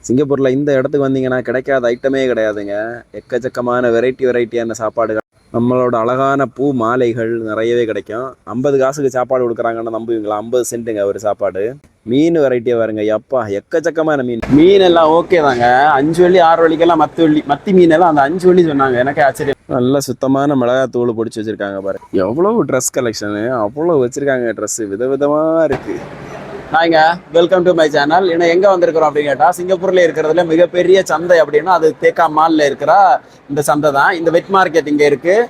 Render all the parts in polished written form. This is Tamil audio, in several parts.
சிங்கப்பூரில் இந்த இடத்துக்கு வந்தீங்கன்னா கிடைக்காத ஐட்டமே கிடையாதுங்க. எக்கச்சக்கமான வெரைட்டியான சாப்பாடுகள், நம்மளோட அழகான பூ மாலைகள் நிறையவே கிடைக்கும். 50 காசுக்கு சாப்பாடு கொடுக்குறாங்கன்னா நம்புவீங்களா? 50 சென்ட்டுங்க ஒரு சாப்பாடு. மீன் வெரைட்டியாக வருங்க, எப்பா எக்கச்சக்கமான மீன் எல்லாம் ஓகே தாங்க. 5 வெள்ளி 6 வெள்ளிக்கெல்லாம் மத்தி மீன் எல்லாம் அந்த 5 வெள்ளி சொன்னாங்க. எனக்கே ஆச்சரியம். நல்ல சுத்தமான மிளகாத்தூள் பிடிச்சி வச்சிருக்காங்க பாரு. எவ்வளவு ட்ரெஸ் கலெக்ஷனு, அவ்வளோ வச்சிருக்காங்க ட்ரெஸ், விதவிதமாக இருக்கு. ஹாய்ங்க, வெல்கம் டு மை சேனல். ஏன்னா எங்கே வந்திருக்கிறோம் அப்படின்னு கேட்டால், சிங்கப்பூரில் இருக்கிறதுல மிகப்பெரிய சந்தை அப்படின்னா அது தேக்கா மாலில் இருக்கிற இந்த சந்தை தான். இந்த வெட் மார்க்கெட் இங்கே இருக்குது.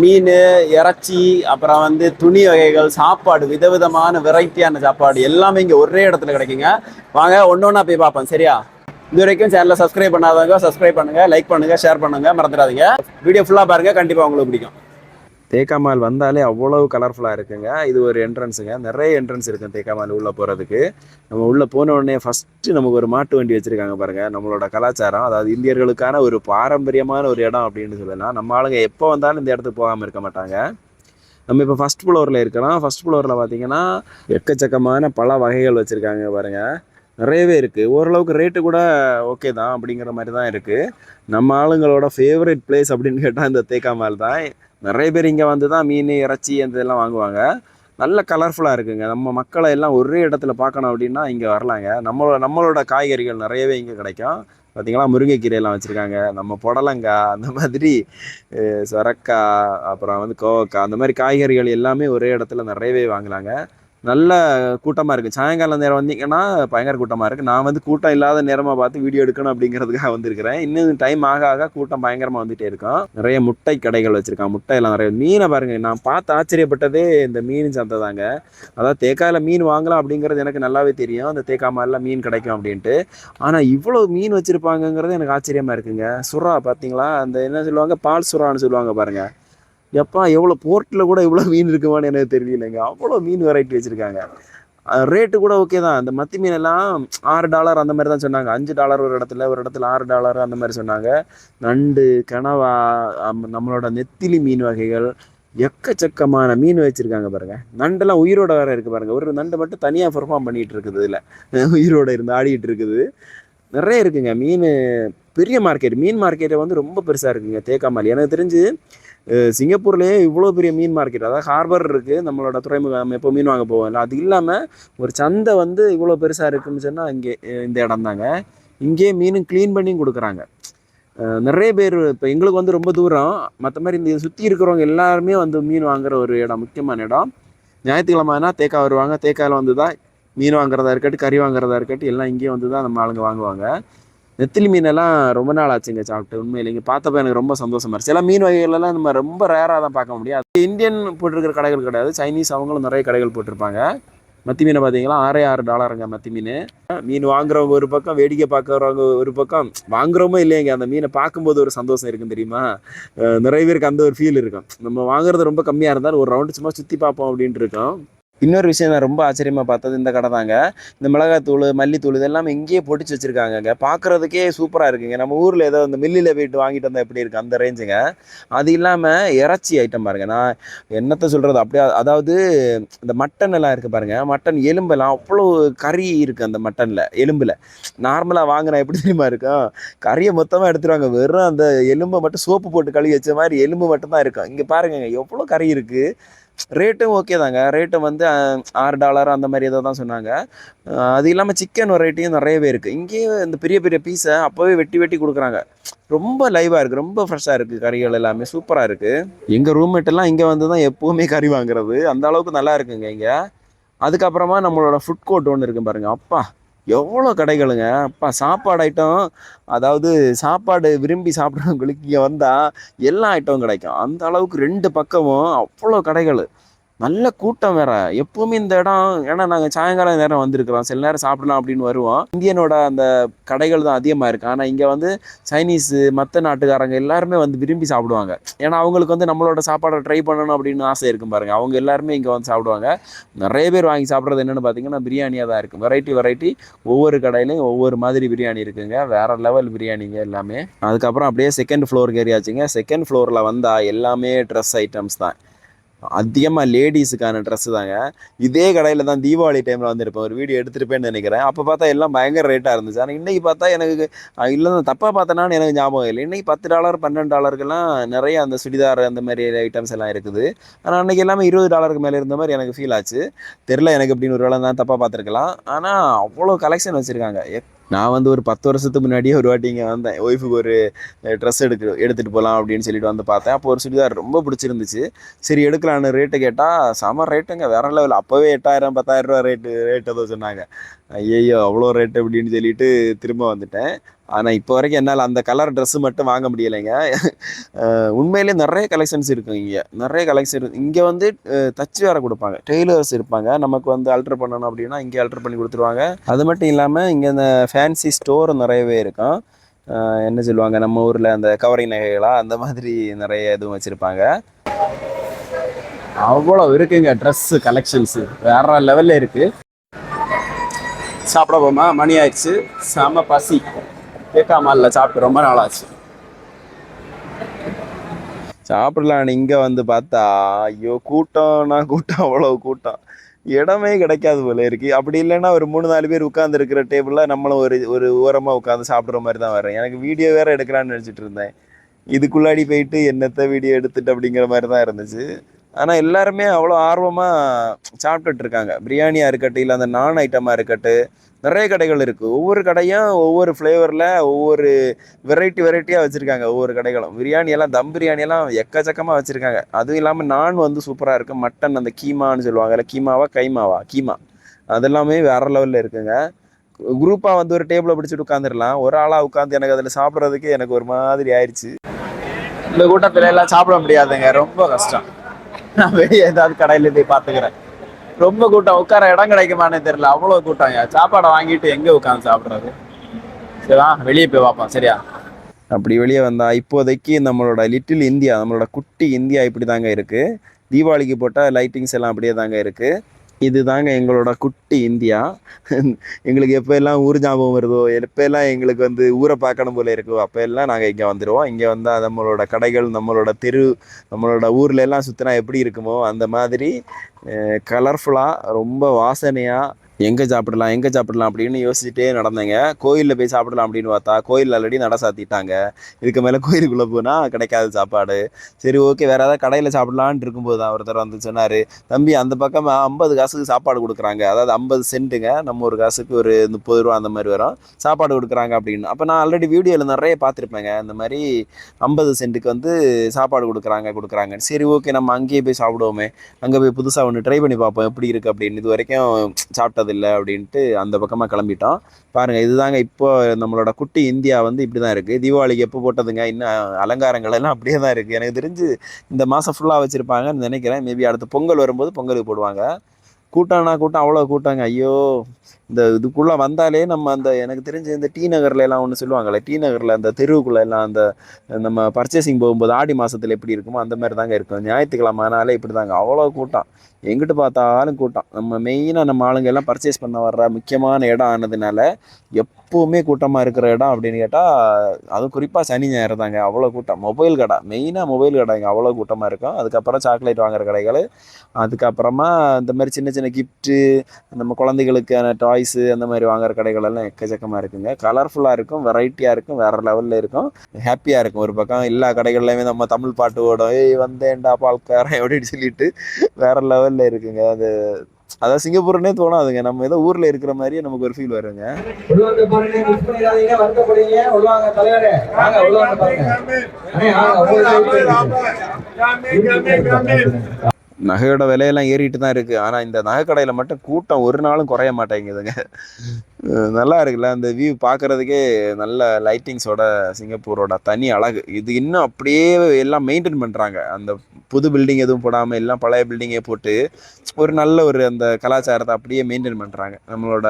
மீன், இறைச்சி, அப்புறம் துணி வகைகள், சாப்பாடு, விதவிதமான வெரைட்டியான சாப்பாடு எல்லாமே இங்கே ஒரே இடத்துல கிடைக்குங்க. வாங்க ஒன்று ஒன்றா போய் பார்ப்போம், சரியா? இது வரைக்கும் சேனலை சப்ஸ்கிரைப் பண்ணாதவங்க சப்ஸ்கிரைப் பண்ணுங்கள், லைக் பண்ணுங்கள், ஷேர் பண்ணுங்கள், மறந்துடாதீங்க. வீடியோ ஃபுல்லாக பாருங்கள், கண்டிப்பாக உங்களுக்கு பிடிக்கும். தேக்கா மால் வந்தாலே அவ்வளவு கலர்ஃபுல்லாக இருக்குங்க. இது ஒரு என்ட்ரன்ஸுங்க, நிறைய என்ட்ரன்ஸ் இருக்குது தேக்கா மால் உள்ளே போகிறதுக்கு. நம்ம உள்ளே போன உடனே ஃபஸ்ட்டு நமக்கு ஒரு மாட்டு வண்டி வச்சுருக்காங்க பாருங்கள். நம்மளோட கலாச்சாரம், அதாவது இந்தியர்களுக்கான ஒரு பாரம்பரியமான ஒரு இடம் அப்படின்னு சொல்லலாம். நம்ம ஆளுங்க எப்போ வந்தாலும் இந்த இடத்துக்கு போகாமல் இருக்க மாட்டாங்க. நம்ம இப்போ ஃபஸ்ட் ஃப்ளோரில் இருக்கிறோம். ஃபஸ்ட் ஃப்ளோரில் பார்த்தீங்கன்னா எக்கச்சக்கமான பல வகைகள் வச்சுருக்காங்க பாருங்கள். நிறையவே இருக்குது. ஓரளவுக்கு ரேட்டு கூட ஓகே தான் அப்படிங்கிற மாதிரி தான் இருக்குது. நம்ம ஆளுங்களோட ஃபேவரட் பிளேஸ் அப்படின்னு கேட்டால் இந்த தேக்கா மால் தான். நிறைய பேர் இங்கே வந்து தான் மீன், இறைச்சி இதெல்லாம் வாங்குவாங்க. நல்ல கலர்ஃபுல்லாக இருக்குங்க. நம்ம மக்களை எல்லாம் ஒரே இடத்துல பார்க்கணும் அப்படின்னா இங்கே வரலாங்க. நம்மளோட காய்கறிகள் நிறையவே இங்கே கிடைக்கும். பார்த்திங்களா, முருங்கைக்கீரையெல்லாம் வச்சுருக்காங்க. நம்ம புடலங்காய், அந்த மாதிரி சொரக்காய், அப்புறம் கோவக்காய், அந்த மாதிரி காய்கறிகள் எல்லாமே ஒரே இடத்துல நிறையவே வாங்கலாங்க. நல்ல கூட்டமாக இருக்குது. சாயங்காலம் நேரம் வந்தீங்கன்னா பயங்கர கூட்டமாக இருக்குது. நான் கூட்டம் இல்லாத நேரமாக பார்த்து வீடியோ எடுக்கணும் அப்படிங்கிறதுக்காக வந்திருக்கிறேன். இன்னும் டைம் ஆக ஆக கூட்டம் பயங்கரமாக வந்துகிட்டே இருக்கும். நிறைய முட்டை கடைகள் வச்சுருக்காங்க. முட்டையெல்லாம் நிறைய. மீனை பாருங்கள், நான் பார்த்து ஆச்சரியப்பட்டதே இந்த மீன் சந்தை தாங்க. அதாவது தேக்காயில் மீன் வாங்கலாம் அப்படிங்கிறது எனக்கு நல்லாவே தெரியும், அந்த தேக்கா மாதிரிலாம் மீன் கிடைக்கும் அப்படின்ட்டு. ஆனால் இவ்வளோ மீன் வச்சுருப்பாங்கங்கிறது எனக்கு ஆச்சரியமாக இருக்குங்க. சுறா பார்த்தீங்களா, அந்த என்ன சொல்லுவாங்க, பால் சுறான்னு சொல்லுவாங்க பாருங்கள். எப்பா எவ்வளோ போர்ட்டில் கூட இவ்வளோ மீன் இருக்குமான்னு எனக்கு தெரியலைங்க. அவ்வளோ மீன் வெரைட்டி வச்சுருக்காங்க. ரேட்டு கூட ஓகே தான். இந்த மத்தி மீன் எல்லாம் $6 அந்த மாதிரி தான் சொன்னாங்க. $5 ஒரு இடத்துல $6 அந்த மாதிரி சொன்னாங்க. நண்டு, கனவா, நம்மளோட நெத்திலி மீன் வகைகள், எக்கச்சக்கமான மீன் வச்சுருக்காங்க பாருங்கள். நண்டெல்லாம் உயிரோட வேறு இருக்குது பாருங்கள். ஒரு நண்டு மட்டும் தனியாக பெர்ஃபார்ம் பண்ணிகிட்டு இருக்குது, இதில் உயிரோடு இருந்து ஆடிக்கிட்டு இருக்குது. நிறைய இருக்குங்க மீன். பெரிய மார்க்கெட், மீன் மார்க்கெட்டை ரொம்ப பெருசாக இருக்குங்க தேக்கா மால். எனக்கு தெரிஞ்சு சிங்கப்பூர்லேயே இவ்வளோ பெரிய மீன் மார்க்கெட், அதாவது ஹார்பர் இருக்குது, நம்மளோட துறைமுகம், நம்ம எப்போ மீன் வாங்க போவோம்ல, அது இல்லாமல் ஒரு சந்தை இவ்வளோ பெருசாக இருக்குதுன்னு சொன்னால் இங்கே இந்த இடம் தாங்க. இங்கே மீன் க்ளீன் பண்ணி கொடுக்குறாங்க. நிறைய பேர் இப்போ எங்களுக்கு ரொம்ப தூரம், மற்ற மாதிரி இந்த சுற்றி இருக்கிறவங்க எல்லாருமே மீன் வாங்குகிற ஒரு இடம், முக்கியமான இடம். ஞாயிற்றுக்கிழமைனா தேக்கா வருவாங்க. தேக்காயில் தான் மீன் வாங்குறதா இருக்கட்டும், கறி வாங்குறதா இருக்கட்டும், எல்லாம் இங்கேயே தான் நம்ம ஆளுங்க வாங்குவாங்க. நெத்திலி மீனெல்லாம் ரொம்ப நாள் ஆச்சுங்க சாப்பிட்டு. உண்மையில இங்கே பார்த்தப்ப எனக்கு ரொம்ப சந்தோஷமா இருந்துச்சு. சில மீன் வகைகளெல்லாம் நம்ம ரொம்ப ரேராக தான் பார்க்க முடியும். அது இந்தியன் போட்டிருக்கிற கடைகள் கிடையாது, சைனீஸ் அவங்களும் நிறைய கடைகள் போட்டிருப்பாங்க. மத்தி மீனை பார்த்தீங்களா, $6 மத்தி மீன். மீன் வாங்குறவங்க ஒரு பக்கம், வேடிக்கை பார்க்குறவங்க ஒரு பக்கம். வாங்குறோமோ இல்லையங்க, அந்த மீனை பார்க்கும்போது ஒரு சந்தோஷம் இருக்கும் தெரியுமா. நிறைய பேருக்கு அந்த ஒரு ஃபீல் இருக்கும். நம்ம வாங்குறது ரொம்ப கம்மியாக இருந்தாலும் ஒரு ரவுண்டு சும்மா சுற்றி பார்ப்போம் அப்படின்ட்டு இருக்கோம். இன்னொரு விஷயம் நான் ரொம்ப ஆச்சரியமாக பார்த்தது இந்த கடை தாங்க. இந்த மிளகாத்தூள், மல்லித்தூள் இதெல்லாம் இங்கேயே பொடிச்சு வச்சுருக்காங்கங்க. பார்க்குறதுக்கே சூப்பராக இருக்குங்க. நம்ம ஊரில் ஏதோ இந்த மில்லில் போயிட்டு வாங்கிட்டு வந்தால் எப்படி இருக்குது அந்த ரேஞ்சுங்க. அது இல்லாமல் இறைச்சி ஐட்டம் பாருங்கள், நான் என்னத்தை சொல்கிறது, அப்படியே அதாவது இந்த மட்டன் எல்லாம் இருக்குது பாருங்கள். மட்டன் எலும்பெல்லாம் அவ்வளோ கறி இருக்குது அந்த மட்டனில், எலும்பில். நார்மலாக வாங்கினா எப்படி தெரியுமா இருக்கும், கறியை மொத்தமாக எடுத்துருவாங்க, வெறும் அந்த எலும்பை மட்டும் சோப்பு போட்டு கழுவி வச்ச மாதிரி எலும்பு மட்டும் தான் இருக்கும். இங்கே பாருங்க எவ்வளோ கறி இருக்குது. ரேட்டும் ஓகே தாங்க. ரேட்டு $6 அந்த மாதிரி ஏதோ தான் சொன்னாங்க. அது இல்லாமல் சிக்கன் வெரைட்டியும் நிறையவே இருக்குது. இங்கேயே இந்த பெரிய பெரிய பீஸை அப்போவே வெட்டி வெட்டி கொடுக்குறாங்க. ரொம்ப லைவாக இருக்குது, ரொம்ப ஃப்ரெஷ்ஷாக இருக்குது. கறிகள் எல்லாமே சூப்பராக இருக்குது. எங்கள் ரூம்மேட்டெல்லாம் இங்கே தான் எப்போவுமே கறி வாங்குறது. அந்த அளவுக்கு நல்லா இருக்குங்க இங்கே. அதுக்கப்புறமா நம்மளோட ஃபுட் கோர்ட் ஒன்று இருக்குது பாருங்கள். அப்பா எவ்வளோ கடைகளுங்க. அப்பா சாப்பாடு ஐட்டம், அதாவது சாப்பாடு விரும்பி சாப்பிட்றவங்களுக்கு இங்கே வந்தால் எல்லா ஐட்டமும் கிடைக்கும். அந்த அளவுக்கு 2 பக்கமும் அவ்வளோ கடைகள், நல்ல கூட்டம் வேற. எப்பவுமே இந்த இடம், ஏன்னா நாங்கள் சாயங்கால நேரம் வந்திருக்கிறோம், சில நேரம் சாப்பிடலாம் அப்படின்னு வருவோம். இந்தியனோட அந்த கடைகள் தான் அதிகமாக இருக்குது. ஆனால் இங்கே சைனீஸு, மற்ற நாட்டுக்காரங்க எல்லாருமே விரும்பி சாப்பிடுவாங்க. ஏன்னா அவங்களுக்கு நம்மளோட சாப்பாடை ட்ரை பண்ணணும் அப்படின்னு ஆசை இருக்கும் பாருங்க. அவங்க எல்லாருமே இங்கே சாப்பிடுவாங்க. நிறைய பேர் வாங்கி சாப்பிட்றது என்னென்னு பார்த்தீங்கன்னா பிரியாணியாக தான் இருக்கும். வெரைட்டி ஒவ்வொரு கடையிலையும் ஒவ்வொரு மாதிரி பிரியாணி இருக்குங்க. வேற லெவல் பிரியாணிங்க எல்லாமே. அதுக்கப்புறம் அப்படியே செகண்ட் ஃப்ளோருக்கு ஏறியாச்சுங்க. செகண்ட் ஃப்ளோரில் வந்தால் எல்லாமே ட்ரெஸ் ஐட்டம்ஸ் தான். அதிகமாக லேடிஸுக்கான ட்ரெஸ்ஸு தாங்க. இதே கடையில் தான் தீபாவளி டைமில் வந்திருப்பேன், ஒரு வீடியோ எடுத்துருப்பேன்னு நினைக்கிறேன். அப்போ பார்த்தா எல்லாம் பயங்கர ரேட்டாக இருந்துச்சு. ஆனால் இன்றைக்கி பார்த்தா எனக்கு இல்லை தப்பாக பார்த்தேனான்னு எனக்கு ஞாபகம் இல்லை. இன்றைக்கி $10 $12க்கெல்லாம் நிறைய அந்த சுடிதார் அந்த மாதிரி ஐட்டம்ஸ் எல்லாம் இருக்குது. ஆனால் அன்றைக்கி எல்லாமே $20க்கு மேலே இருந்த மாதிரி எனக்கு ஃபீல் ஆச்சு. தெரில எனக்கு எப்படின்னு ஒரு வேளை தான் தப்பாக பார்த்துருக்கலாம். ஆனால் அவ்வளோ கலெக்ஷன் வச்சுருக்காங்க. நான் வந்து ஒரு 10 வருஷத்துக்கு முன்னாடியே ஒரு வாட்டி இங்கே வந்தேன். ஒய்ஃபுக்கு ஒரு ட்ரெஸ் எடுத்துகிட்டு போகலாம் அப்படின்னு சொல்லிட்டு வந்து பார்த்தேன். அப்போ ஒரு சுடிதார் ரொம்ப பிடிச்சிருந்துச்சு. சரி எடுக்கலான்னு ரேட்டு கேட்டால் செம ரேட்டுங்க, வேற லெவல். அப்போவே 8000 10,000 ரேட் ஏதோ சொன்னாங்க. ஐயையோ அவ்வளோ ரேட்டு அப்படின்னு சொல்லிட்டு திரும்ப வந்துட்டேன். ஆனால் இப்போ வரைக்கும் என்னால் அந்த கலர் ட்ரெஸ்ஸு மட்டும் வாங்க முடியலைங்க. உண்மையிலே நிறைய கலெக்ஷன்ஸ் இருக்கும் இங்கே, நிறைய கலெக்ஷன் இங்கே வந்து தச்சு வேறு கொடுப்பாங்க, டெய்லர்ஸ் இருப்பாங்க. நமக்கு வந்து அல்ட்ரு பண்ணணும் அப்படின்னா இங்கே அல்ட்ரு பண்ணி கொடுத்துருவாங்க. அது மட்டும் இல்லாமல் இங்கே இந்த ஃபேன்சி ஸ்டோர் நிறையவே இருக்கும். என்ன சொல்லுவாங்க நம்ம ஊரில் அந்த கவரிங் நகைகளா அந்த மாதிரி நிறைய இதுவும் வச்சுருப்பாங்க. அவ்வளோ இருக்குங்க ட்ரெஸ்ஸு கலெக்ஷன்ஸு, வேற லெவலில் இருக்குது. சாப்பிட போமா, மணி ஆயிடுச்சு, செம பசி, கேட்காம இல்லை, சாப்பிட்டு ரொம்ப நாளாச்சு. சாப்பிடலான்னு இங்கே வந்து பார்த்தா ஐயோ கூட்டம்னா கூட்டம், அவ்வளோ கூட்டம், இடமே கிடைக்காது போல இருக்கு. அப்படி இல்லைன்னா ஒரு 3-4 பேர் உட்கார்ந்து இருக்கிற டேபிளில் நம்மளும் ஒரு ஒரு ஓரமாக உட்காந்து சாப்பிட்ற மாதிரி தான் வரேன். எனக்கு வீடியோ வேற எடுக்கலான்னு நினச்சிட்டு இருந்தேன். இதுக்குள்ளாடி போயிட்டு என்னத்த வீடியோ எடுத்துட்டு அப்படிங்கிற மாதிரி தான் இருந்துச்சு. ஆனால் எல்லாருமே அவ்வளோ ஆர்வமாக சாப்பிட்டுட்டு இருக்காங்க. பிரியாணியாக இருக்கட்டும், இல்லை அந்த நான் ஐட்டமாக இருக்கட்டும், நிறைய கடைகள் இருக்குது. ஒவ்வொரு கடையும் ஒவ்வொரு ஃப்ளேவரில் ஒவ்வொரு வெரைட்டியாக வச்சுருக்காங்க. ஒவ்வொரு கடைகளும் பிரியாணியெல்லாம், தம் பிரியாணியெல்லாம் எக்கச்சக்கமாக வச்சுருக்காங்க. அதுவும் இல்லாமல் நான் வந்து சூப்பராக இருக்குது. மட்டன் அந்த கீமான்னு சொல்லுவாங்கல்ல, கீமா, அதெல்லாமே வேறு லெவலில் இருக்குங்க. குரூப்பாக வந்து ஒரு டேபிளை பிடிச்சிட்டு உட்காந்துடலாம். ஒரு ஆளாக உட்காந்து எனக்கு அதில் சாப்பிட்றதுக்கு எனக்கு ஒரு மாதிரி ஆயிடுச்சு. இந்த கூட்டத்தில் எல்லாம் சாப்பிட முடியாதுங்க, ரொம்ப கஷ்டம். நான் வெளியே ஏதாவது கடையில் போய் பார்த்துக்கிறேன். ரொம்ப கூட்டம், உட்கார இடம் கிடைக்குமானே தெரியல, அவ்வளோ கூட்டங்க. சாப்பாடை வாங்கிட்டு எங்கே உட்காந்து சாப்பிட்றது? சரிவா, வெளியே போய் பார்ப்போம், சரியா? அப்படி வெளியே வந்தா இப்போதைக்கு நம்மளோட லிட்டில் இந்தியா, நம்மளோட குட்டி இந்தியா இப்படி தாங்க இருக்குது. தீபாவளிக்கு போட்டால் லைட்டிங்ஸ் எல்லாம் அப்படியே தாங்க இருக்குது. இது தாங்க எங்களோட குட்டி இந்தியா. எங்களுக்கு எப்போ எல்லாம் ஊர் ஞாபகம் வருதோ, எப்போ எல்லாம் எங்களுக்கு வந்து ஊரை பார்க்கணும் போல இருக்கோ, அப்போ எல்லாம் நாங்கள் இங்கே வந்துடுவோம். இங்கே வந்தால் நம்மளோட கடைகள், நம்மளோட தெரு, நம்மளோட ஊரில் எல்லாம் சுற்றினா எப்படி இருக்குமோ அந்த மாதிரி கலர்ஃபுல்லாக, ரொம்ப வாசனையாக, எங்கே சாப்பிடலாம் அப்படின்னு யோசிச்சுட்டே நடந்தேங்க. கோயிலில் போய் சாப்பிடலாம் அப்படின்னு பார்த்தா கோயில் ஆல்ரெடி நட சாத்திட்டாங்க. இதுக்கு மேலே கோயிலுக்குள்ளே போனால் கிடைக்காது சாப்பாடு. சரி ஓகே, வேறு ஏதாவது கடையில் சாப்பிடலான்னு இருக்கும்போது தான் ஒருத்தர் வந்து சொன்னார், தம்பி அந்த பக்கம் 50 காசுக்கு சாப்பாடு கொடுக்குறாங்க, அதாவது 50 சென்ட்டுங்க, நம்ம ஒரு காசுக்கு ஒரு 30 ரூபா அந்த மாதிரி வரும், சாப்பாடு கொடுக்குறாங்க அப்படின்னு. அப்போ நான் ஆல்ரெடி வீடியோவில் நிறைய பார்த்துருப்பேங்க, இந்த மாதிரி 50 சென்ட்டுக்கு வந்து சாப்பாடு கொடுக்குறாங்க. சரி ஓகே, நம்ம அங்கேயே போய் சாப்பிடுவோமே, அங்கே போய் புதுசாக ஒன்று ட்ரை பண்ணி பார்ப்போம் எப்படி இருக்குது அப்படின்னு. இது வரைக்கும் சாப்பிட்டதில்லை அப்படின்ட்டு அந்த பக்கமாக கிளம்பிட்டோம். பாருங்கள், இதுதாங்க இப்போ நம்மளோட குட்டி இந்தியா வந்து இப்படி தான் இருக்குது. தீபாவளிக்கு எப்போ போட்டதுங்க, இன்னும் அலங்காரங்கள் எல்லாம் அப்படியே தான் இருக்குது. எனக்கு தெரிஞ்சு இந்த மாதம் ஃபுல்லாக வச்சுருப்பாங்கன்னு நினைக்கிறேன். மேபி அடுத்து பொங்கல் வரும்போது பொங்கலுக்கு போடுவாங்க. கூட்டம்னா கூட்டம், அவ்வளோ கூட்டங்க. ஐயோ, இந்த இதுக்குள்ளே வந்தாலே நம்ம அந்த எனக்கு தெரிஞ்சு இந்த டி நகரில் எல்லாம் ஒன்று சொல்லுவாங்களே, டி நகரில் அந்த தெருவுக்குள்ளே எல்லாம் அந்த நம்ம பர்ச்சேசிங் போகும்போது ஆடி மாதத்தில் எப்படி இருக்குமோ அந்த மாதிரி தாங்க இருக்கும். ஞாயிற்றுக்கிழமை ஆனாலே இப்படி தாங்க, அவ்வளோ கூட்டம், எங்கிட்டு பார்த்தாலும் கூட்டம். நம்ம மெயினாக நம்ம ஆளுங்க எல்லாம் பர்ச்சேஸ் பண்ண வர்ற முக்கியமான இடம் ஆனதுனால எப்போவுமே கூட்டமாக இருக்கிற இடம் அப்படின்னு கேட்டால் அதுவும் குறிப்பாக சனி ஞாயிறு தாங்க, அவ்வளோ கூட்டம். மொபைல் கடை, மெயினாக மொபைல் கடைங்க அவ்வளோ கூட்டமாக இருக்கும். அதுக்கப்புறம் சாக்லேட் வாங்குற கடைகள், அதுக்கப்புறமா இந்த மாதிரி சின்ன சின்ன கிஃப்ட்டு, நம்ம குழந்தைகளுக்கான டாய்ஸு அந்த மாதிரி வாங்குற கடைகள் எல்லாம் எக்கச்சக்கமாக இருக்குங்க. கலர்ஃபுல்லாக இருக்கும், வெரைட்டியாக இருக்கும், வேறு லெவலில் இருக்கும், ஹாப்பியாக இருக்கும். ஒரு பக்கம் எல்லா கடைகள்லையுமே நம்ம தமிழ் பாட்டு ஓடும், ஏய் வந்தேன்டா பால்காரன் அப்படின்னு சொல்லிட்டு வேறு லெவலில் இருக்குங்க. அது அதான் சிங்கப்பூர்னே தோணாதுங்க, நம்ம ஏதோ ஊரில் இருக்கிற மாதிரியே நமக்கு ஒரு ஃபீல் வருங்க. நகையோட விலையெல்லாம் ஏறிட்டு தான் இருக்குது. ஆனால் இந்த நகை கடையில் மட்டும் கூட்டம் ஒரு நாளும் குறைய மாட்டேங்குதுங்க. நல்லா இருக்குல்ல, அந்த வியூ பார்க்குறதுக்கே நல்ல லைட்டிங்ஸோட, சிங்கப்பூரோட தனி அழகு இது. இன்னும் அப்படியே எல்லாம் மெயின்டைன் பண்ணுறாங்க. அந்த புது பில்டிங் எதுவும் போடாமல் எல்லாம் பழைய பில்டிங்கே போட்டு ஒரு நல்ல ஒரு அந்த கலாச்சாரத்தை அப்படியே மெயின்டைன் பண்ணுறாங்க. நம்மளோட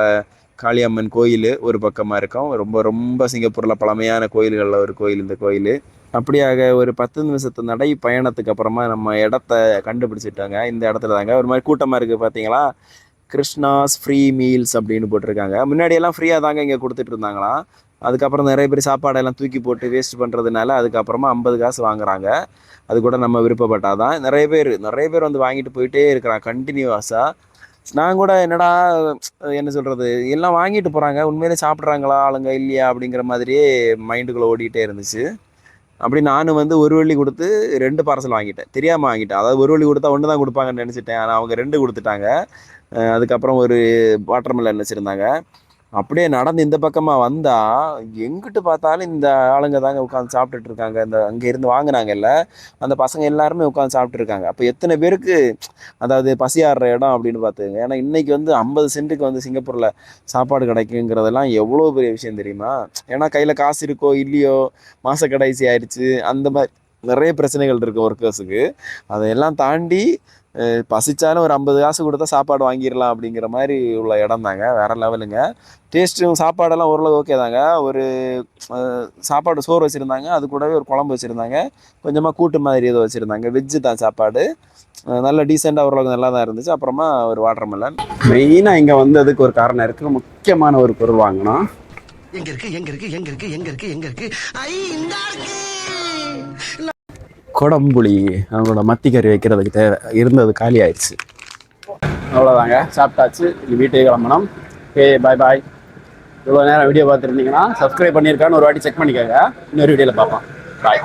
காளியம்மன் கோயில் ஒரு பக்கமாக இருக்கும், ரொம்ப ரொம்ப சிங்கப்பூரில் பழமையான கோயில்களில் ஒரு கோயில் இந்த கோயில். அப்படியாக ஒரு 10 நிமிஷத்து நடை பயணத்துக்கு அப்புறமா நம்ம இடத்த கண்டுபிடிச்சிட்டாங்க. இந்த இடத்துல தாங்க ஒரு மாதிரி கூட்டமாக இருக்குது பார்த்தீங்களா. கிருஷ்ணாஸ் ஃப்ரீ மீல்ஸ் அப்படின்னு போட்டிருக்காங்க. முன்னாடியெல்லாம் ஃப்ரீயாக தாங்க இங்கே கொடுத்துட்டு இருந்தாங்களாம். அதுக்கப்புறம் நிறைய பேர் சாப்பாடெல்லாம் தூக்கி போட்டு வேஸ்ட் பண்ணுறதுனால அதுக்கப்புறமா 50 காசு வாங்குறாங்க. அது கூட நம்ம விருப்பப்பட்டாதான். நிறைய பேர் வந்து வாங்கிட்டு போயிட்டே இருக்கிறாங்க கண்டினியூஸாக. நான் கூட என்னடா என்ன சொல்கிறது, எல்லாம் வாங்கிட்டு போகிறாங்க, உண்மையிலே சாப்பிட்றாங்களா ஆளுங்க இல்லையா அப்படிங்கிற மாதிரியே மைண்டுக்குள்ளே ஓடிக்கிட்டே இருந்துச்சு. அப்படி நானும் வந்து ஒரு வள்ளி கொடுத்து 2 பார்சல் வாங்கிட்டேன். தெரியாமல் வாங்கிட்டேன். அதாவது ஒரு வள்ளி கொடுத்தா ஒன்று தான் கொடுப்பாங்கன்னு நினச்சிட்டேன். ஆனால் அவங்க 2 கொடுத்துட்டாங்க. அதுக்கப்புறம் ஒரு வாட்டர் மெலன் வச்சுருந்தாங்க. அப்படியே நடந்து இந்த பக்கமாக வந்தால் எங்கிட்டு பார்த்தாலும் இந்த ஆளுங்க தாங்க உட்காந்து சாப்பிட்டுட்டு இருக்காங்க. இந்த அங்கே இருந்து வாங்கினாங்கல்ல அந்த பசங்க எல்லாருமே உட்காந்து சாப்பிட்டு இருக்காங்க. அப்போ எத்தனை பேருக்கு அதாவது பசியாடுற இடம் அப்படின்னு பார்த்துங்க. ஏன்னா இன்றைக்கி வந்து 50 சென்ட்டுக்கு வந்து சிங்கப்பூரில் சாப்பாடு கிடைக்குங்கிறதெல்லாம் எவ்வளோ பெரிய விஷயம் தெரியுமா? ஏன்னா கையில் காசு இருக்கோ இல்லையோ, மாத கடைசி ஆயிடுச்சு, அந்த மாதிரி நிறைய பிரச்சனைகள் இருக்குது ஒர்க்கர்ஸுக்கு. அதையெல்லாம் தாண்டி பசிச்சாலும் ஒரு 50 காசு கொடுத்தா சாப்பாடு வாங்கிடலாம் அப்படிங்கிற மாதிரி உள்ள இடம் தாங்க. வேறு லெவலுங்க. டேஸ்ட்டும் சாப்பாடெல்லாம் ஓரளவு ஓகே தாங்க. ஒரு சாப்பாடு சோறு வச்சுருந்தாங்க, அது கூடவே ஒரு குழம்பு வச்சுருந்தாங்க, கொஞ்சமாக கூட்டு மாதிரி ஏதோ வச்சுருந்தாங்க. வெஜ்ஜு தான் சாப்பாடு. நல்ல டீசெண்டாக ஓரளவுக்கு நல்லா தான் இருந்துச்சு. அப்புறமா ஒரு வாட்டர் மெலன். மெயினாக இங்கே வந்து அதுக்கு ஒரு காரணம் இருக்குது. முக்கியமான ஒரு பொருள் வாங்கினோம். எங்க இருக்கு எங்க இருக்கு எங்க இருக்கு எங்க இருக்கு எங்க இருக்கு ஐ இந்த இருக்கு கொடம்புளி. அவங்களோட மத்தி கறி வைக்கிறதுக்கு தேவை இருந்தது, காலி ஆயிடுச்சு. அவ்வளோதாங்க, சாப்பிட்டாச்சு. வீட்டுக்கு கிளம்பணும். ஓகே, பாய் பாய். இவ்வளோ நேரம் வீடியோ பார்த்துருந்தீங்கன்னா சப்ஸ்கிரைப் பண்ணியிருக்கான்னு ஒரு வாட்டி செக் பண்ணிக்கோங்க. இன்னொரு வீடியோவில் பார்ப்போம். பாய்.